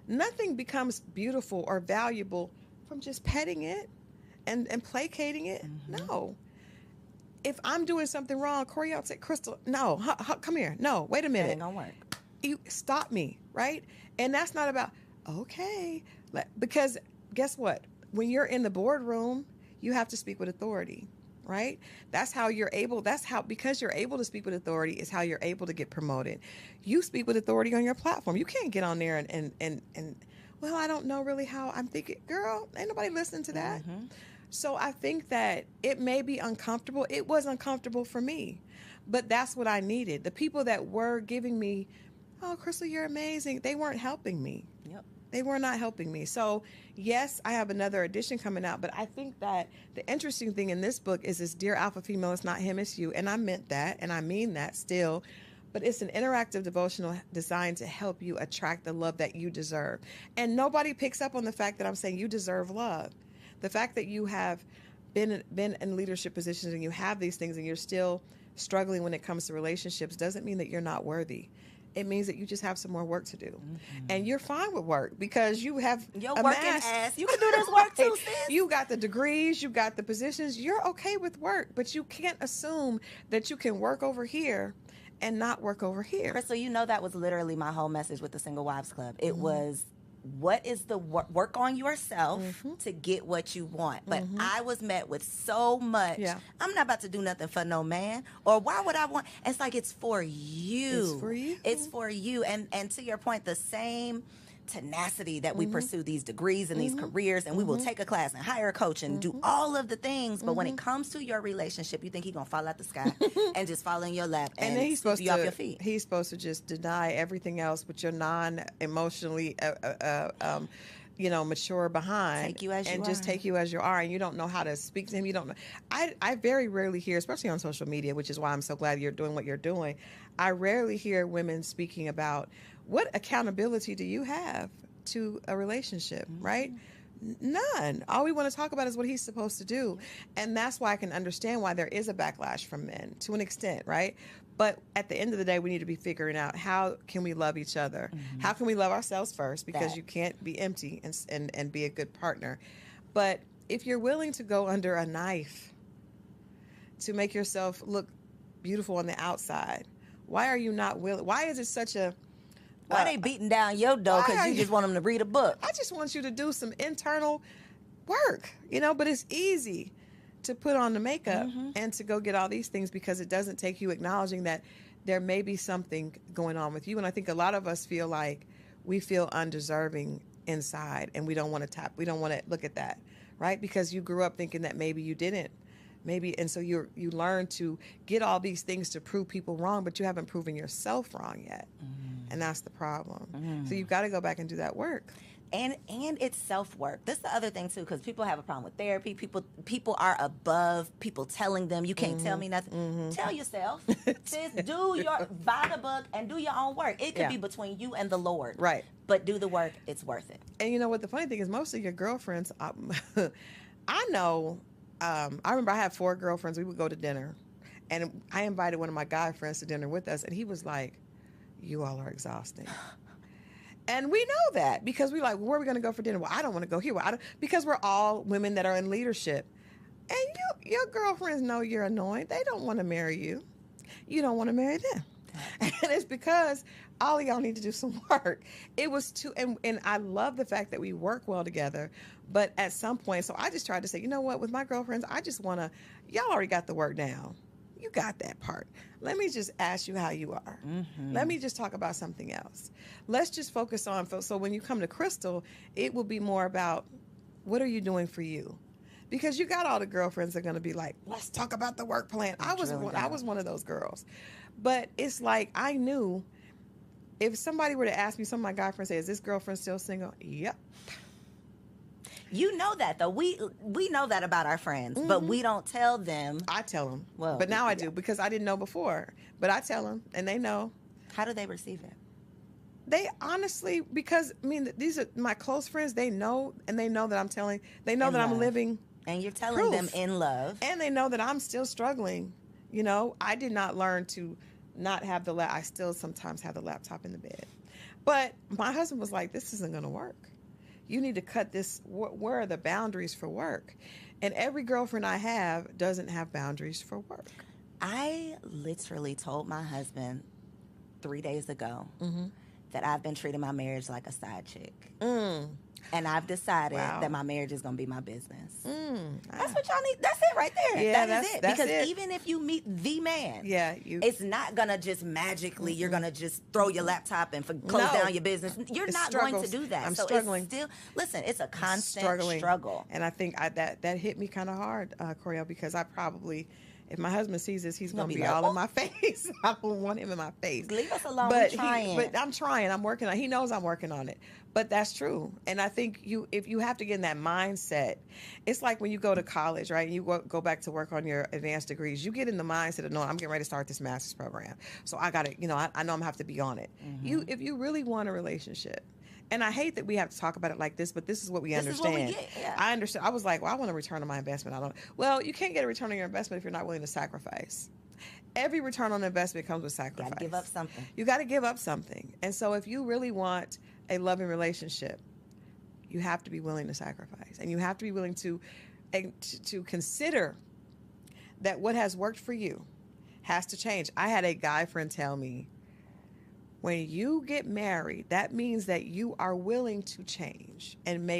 Nothing becomes beautiful or valuable from just petting it and placating it. No. If I'm doing something wrong, Corey, I'll say, "Crystal, no, come here. No, wait a minute. That ain't gonna work. You stop me, right?" And that's not about, okay. Because guess what? When you're in the boardroom, you have to speak with authority, right? Because you're able to speak with authority is how you're able to get promoted. You speak with authority on your platform. You can't get on there and well, I don't know really how. I'm thinking, girl, ain't nobody listening to that. So I think that it may be uncomfortable. It was uncomfortable for me, but that's what I needed. The people that were giving me, "Oh, Crystal, you're amazing," they weren't helping me. Yep. They were not helping me. So yes, I have another edition coming out, but I think that the interesting thing in this book is this Dear Alpha Female, it's not him, it's you. And I meant that, and I mean that still. But it's an interactive devotional designed to help you attract the love that you deserve. And nobody picks up on the fact that I'm saying you deserve love. The fact that you have been in leadership positions and you have these things and you're still struggling when it comes to relationships doesn't mean that you're not worthy. It means that you just have some more work to do. Mm-hmm. And you're fine with work because you have your working ass. You can do this work too, sis. You got the degrees, you got the positions. You're okay with work, but you can't assume that you can work over here and not work over here. Crystal, you know that was literally my whole message with the Single Wives Club. It was, what is the work on yourself to get what you want? But I was met with so much. Yeah. I'm not about to do nothing for no man. Or why would I want? It's like, it's for you. It's for you. It's for you. And to your point, the same tenacity that we pursue these degrees and these careers, and we will take a class and hire a coach and do all of the things, but when it comes to your relationship, you think he's gonna fall out the sky and just fall in your lap and then he's supposed to, off your feet. He's supposed to just deny everything else, but you're non-emotionally mature behind, take you as you and are. Just take you as you are, and you don't know how to speak to him. You don't know. I very rarely hear, especially on social media, which is why I'm so glad you're doing what you're doing. I rarely hear women speaking about, what accountability do you have to a relationship, right? None. All we want to talk about is what he's supposed to do. And that's why I can understand why there is a backlash from men to an extent, right? But at the end of the day, we need to be figuring out, how can we love each other? How can we love ourselves first? Because you can't be empty and be a good partner. But if you're willing to go under a knife to make yourself look beautiful on the outside, why are you not willing? Why is it such a... Why they beating down your door because you just want them to read a book? I just want you to do some internal work, but it's easy to put on the makeup and to go get all these things, because it doesn't take you acknowledging that there may be something going on with you. And I think a lot of us feel like we feel undeserving inside, and we don't want to look at that, right? Because you grew up thinking that maybe you didn't. And so you learn to get all these things to prove people wrong, but you haven't proven yourself wrong yet. And that's the problem. So you've got to go back and do that work. And it's self-work. That's the other thing, too, because people have a problem with therapy. People are above people telling them, you can't tell me nothing. Tell yourself. Buy the book and do your own work. It could be between you and the Lord. Right. But do the work. It's worth it. And you know what? The funny thing is, most of your girlfriends, I know, I remember I had 4 girlfriends. We would go to dinner. And I invited one of my guy friends to dinner with us. And he was like, you all are exhausting. And we know that because we're like, where are we going to go for dinner? Well, I don't want to go here. Because we're all women that are in leadership. And your girlfriends know you're annoying. They don't want to marry you. You don't want to marry them. And it's because all of y'all need to do some work. It was and I love the fact that we work well together. But at some point, so I just tried to say, you know what, with my girlfriends, I just want to, y'all already got the work down. You got that part. Let me just ask you how you are. Let me just talk about something else. Let's just focus on, so when you come to Crystal, it will be more about, what are you doing for you? Because you got all the girlfriends that are going to be like, let's talk about the work plan. I was one of those girls. But it's like, I knew if somebody were to ask me, some of my guy friends say, is this girlfriend still single? Yep. You know that, though. We know that about our friends, but we don't tell them. I tell them. Well, but now I do, because I didn't know before. But I tell them, and they know. How do they receive it? They honestly, because, these are my close friends. They know, and they know that I'm telling. They know that I'm living. And you're telling them in love. And they know that I'm still struggling. I did not learn to not have I still sometimes have the laptop in the bed. But my husband was like, this isn't going to work. You need to cut this. Where are the boundaries for work? And every girlfriend I have doesn't have boundaries for work. I literally told my husband 3 days ago that I've been treating my marriage like a side chick. And I've decided that my marriage is going to be my business. That's what y'all need. That's it right there. Yeah, that is it. That's because it. Even if you meet the man, it's not going to just magically, you're going to just throw your laptop and close down your business. You're not going to do that. I'm struggling. It's still, listen, it's a constant struggle. And I think that hit me kind of hard, Coriel, because I probably... If my husband sees this, he's going to be all in my face. I don't want him in my face. Leave us alone. But I'm trying. I'm working on it. He knows I'm working on it. But that's true. And I think if you have to get in that mindset, it's like when you go to college, right? And you go back to work on your advanced degrees. You get in the mindset of, no, I'm getting ready to start this master's program. So I got to, I know I'm going to have to be on it. If you really want a relationship, and I hate that we have to talk about it like this, but this is what we understand. Is what we get, yeah. I understand. I was like, well, I want a return on my investment. Well, you can't get a return on your investment if you're not willing to sacrifice. every return on investment comes with sacrifice. Gotta give up something. You got to give up something. And so if you really want a loving relationship, you have to be willing to sacrifice. And you have to be willing to consider that what has worked for you has to change. I had a guy friend tell me, when you get married, that means that you are willing to change and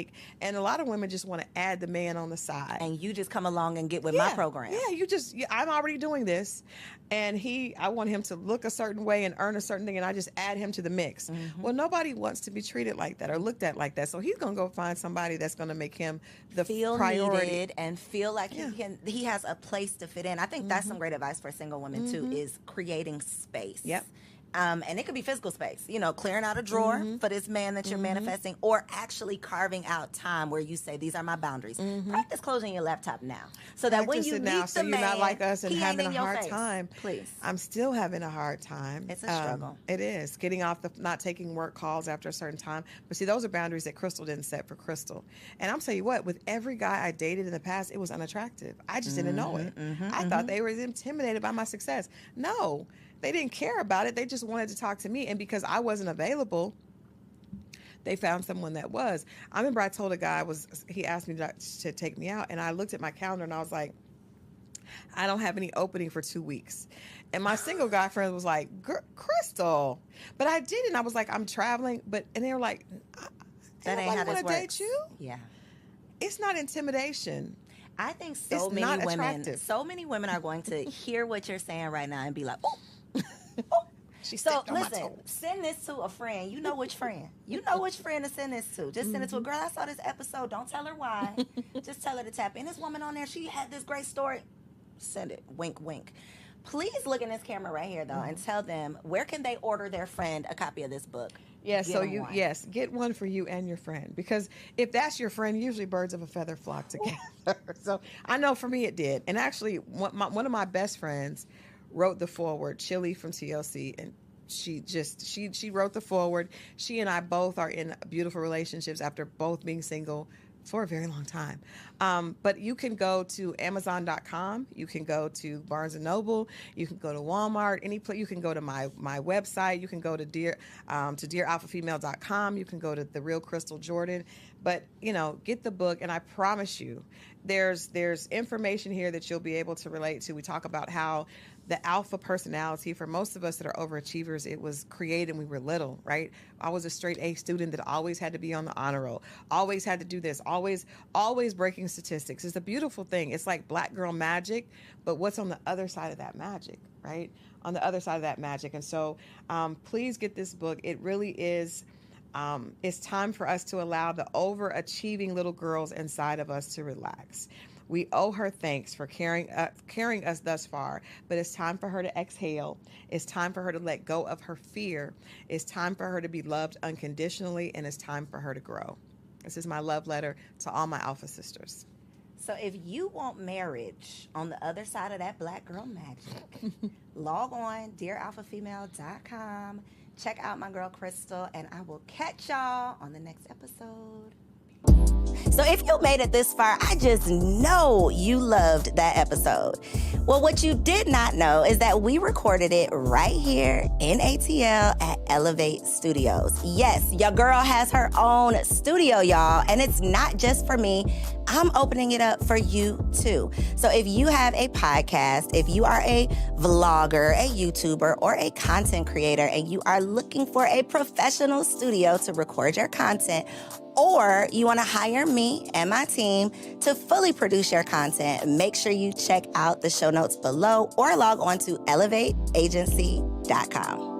a lot of women just want to add the man on the side. And you just come along and get with my program. Yeah, I'm already doing this. And I want him to look a certain way and earn a certain thing, and I just add him to the mix. Mm-hmm. Well, nobody wants to be treated like that or looked at like that. So he's going to go find somebody that's going to make him the priority. Needed and feel like he has a place to fit in. I think that's some great advice for single women, too, is creating space. Yep. And it could be physical space, clearing out a drawer for this man that you're manifesting, or actually carving out time where you say, these are my boundaries. Practice closing your laptop now. So that when you meet the man, you're not like us and he having ain't a hard time. Please. I'm still having a hard time. It's a struggle. It is. Getting off not taking work calls after a certain time. But see, those are boundaries that Crystal didn't set for Crystal. And I'm telling you what, with every guy I dated in the past, it was unattractive. I just didn't know it. I thought they were intimidated by my success. No. They didn't care about it. They just wanted to talk to me. And because I wasn't available, they found someone that was. I remember I told a guy, he asked me to take me out, and I looked at my calendar and I was like, I don't have any opening for 2 weeks. And my single guy friend was like, Crystal. But I didn't. I was like, I'm traveling. And they were like, that ain't how this works. Date you? Yeah. It's not intimidation. I think so many women are going to hear what you're saying right now and be like, oh. So listen, send this to a friend. You know which friend. You know which friend to send this to. Just send it to a girl. I saw this episode. Don't tell her why. Just tell her to tap in. This woman on there, she had this great story. Send it. Wink, wink. Please look in this camera right here, though, and tell them where can they order their friend a copy of this book. Yes, get one for you and your friend, because if that's your friend, usually birds of a feather flock together. So I know for me it did. And actually, one of my best friends wrote the foreword, Chili from TLC, and she wrote the foreword. She and I both are in beautiful relationships after both being single for a very long time. But you can go to Amazon.com. You can go to Barnes & Noble. You can go to Walmart. Any place. You can go to my website. You can go to dearalphafemale.com. You can go to The Real Crystal Jordan. But, get the book, and I promise you, there's information here that you'll be able to relate to. We talk about how the alpha personality, for most of us that are overachievers, it was created when we were little, right? I was a straight A student that always had to be on the honor roll, always had to do this, always breaking statistics. It's a beautiful thing. It's like black girl magic, but what's on the other side of that magic, right? On the other side of that magic. And so please get this book. It really is, it's time for us to allow the overachieving little girls inside of us to relax. We owe her thanks for carrying us thus far, but it's time for her to exhale. It's time for her to let go of her fear. It's time for her to be loved unconditionally, and it's time for her to grow. This is my love letter to all my alpha sisters. So if you want marriage on the other side of that black girl magic, log on dearalphafemale.com. Check out my girl Crystal, and I will catch y'all on the next episode. So if you made it this far, I just know you loved that episode. Well, what you did not know is that we recorded it right here in ATL at Elevate Studios. Yes, your girl has her own studio, y'all, and it's not just for me. I'm opening it up for you too. So if you have a podcast, if you are a vlogger, a YouTuber, or a content creator, and you are looking for a professional studio to record your content, or you want to hire me and my team to fully produce your content, make sure you check out the show notes below or log on to elevateagency.com.